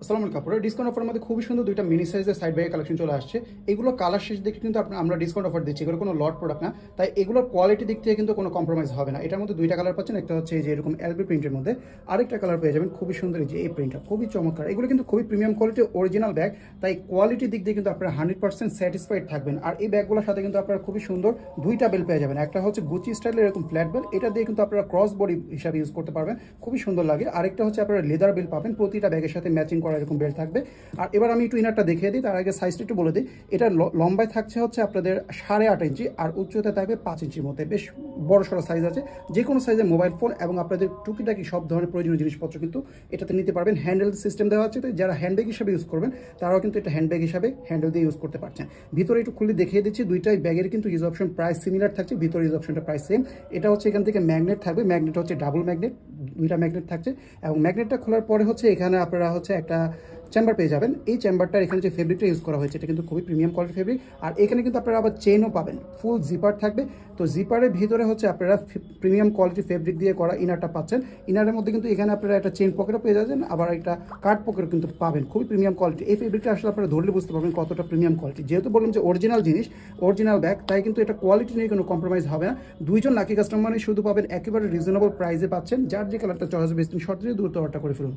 আসসালামু কাপড়ের ডিসকাউন্ট অফারের মধ্যে খুবই সুন্দর দুইটা মিনি সাইজের সাইড ব্যাগের কালেকশন চলে আসছে। এগুলো কালার শেষ দেখে কিন্তু আমরা ডিসকাউন্ট অফার দিচ্ছি, এগুলো কোনো লট প্রোডাক্ট না, তাই এগুলোর কোয়ালিটি দিক থেকে কিন্তু কোনো কম্প্রোমাইজ হবে না। এটার মধ্যে দুইটা কালার পাচ্ছেন, একটা হচ্ছে এই যে এরকম এলবি প্রিন্টের মধ্যে, আরেকটা কালার পেয়ে যাবেন খুবই সুন্দর এই যে এই প্রিন্টটা, খুবই চমৎকার। এগুলো কিন্তু খুবই প্রিমিয়াম কোয়ালিটি অরিজিনাল ব্যাগ, তাই কোয়ালিটির দিক দিয়ে কিন্তু আপনারা 100% স্যাটিসফাইড থাকবেন। আর এই ব্যাগগুলোর সাথে কিন্তু আপনারা খুবই সুন্দর দুইটা বেল পেয়ে যাবেন, একটা হচ্ছে গুচি স্টাইলের এরকম ফ্ল্যাট বেল, এটা দিয়ে কিন্তু আপনারা ক্রস বডি হিসাবে ইউজ করতে পারবেন, খুবই সুন্দর লাগে। আরেকটা হচ্ছে আপনারা লেদার বেল পাবেন, প্রতিটা ব্যাগের সাথে ম্যাচিং করা এরকম বেল থাকবে। আর এবার আমি একটু ইনারটা দেখিয়ে দিই, তার আগে সাইজটা একটু বলে দিই। এটা লম্বায় থাকছে হচ্ছে আপনাদের 8.5 ইঞ্চি আর উচ্চতা থাকবে 5 ইঞ্চির মধ্যে, বেশ বড় সড়ো সাইজ আছে। যে কোনো সাইজের মোবাইল ফোন এবং আপনাদের টুকিটাকি সব ধরনের প্রয়োজনীয় জিনিসপত্র কিন্তু এটাতে নিতে পারবেন। হ্যান্ডেল সিস্টেম দেওয়া আছে, তো যারা হ্যান্ডব্যাগ হিসাবে ইউজ করবেন তারাও কিন্তু এটা হ্যান্ডব্যাগ হিসাবে হ্যান্ডেল দিয়ে ইউজ করতে পারছেন। ভিতরে একটু খুলে দেখিয়ে দিচ্ছি, দুইটাই ব্যাগের কিন্তু ইউজ অপশন প্রায় সিমিলার থাকছে, ভিতরে ইউজ অপশনটা প্রায় সেম। এটা হচ্ছে এখান থেকে ম্যাগনেট থাকবে, ম্যাগনেট হচ্ছে ডাবল ম্যাগনেট, দুইটা ম্যাগনেট থাকছে। এবং ম্যাগনেটটা খোলার পরে হচ্ছে এখানে আপনারা হচ্ছে একটা চেম্বার পেয়ে যাবেন। এই চেম্বারটার এখানে যে ফেব্রিকটা ইউজ করা হয়েছে এটা কিন্তু খুবই প্রিমিয়াম কোয়ালিটি ফেব্রিক। আর এখানে কিন্তু আপনারা আবার চেনও পাবেন, ফুল জিপার থাকবে। তো জিপারের ভিতরে হচ্ছে আপনারা প্রিমিয়াম কোয়ালিটি ফেব্রিক দিয়ে করা ইনারটা পাচ্ছেন। ইনারের মধ্যে কিন্তু এখানে আপনারা একটা চেন পকেটও পেয়ে যাবেন, আবার একটা কার্ড পকেট কিন্তু পাবেন, খুবই প্রিমিয়াম কোয়ালিটি। এই ফেব্রিকটা আসলে আপনারা ধরলে বুঝতে পারবেন কতটা প্রিমিয়াম কোয়ালিটি। যেহেতু বললাম যে অরিজিনাল জিনিস, অরিজিনাল ব্যাগ, তাই কিন্তু এটা কোয়ালিটি নিয়ে কোনো কম্প্রোমাইজ হবে না। দুইজন লাকি কাস্টমারই শুধু পাবেন, একেবারে রিজনেবল প্রাইসে পাচ্ছেন। যার যে কালারটা চয়েস বেশি শর্ট দিয়ে দ্রুত অর্ডার করে ফেলুন।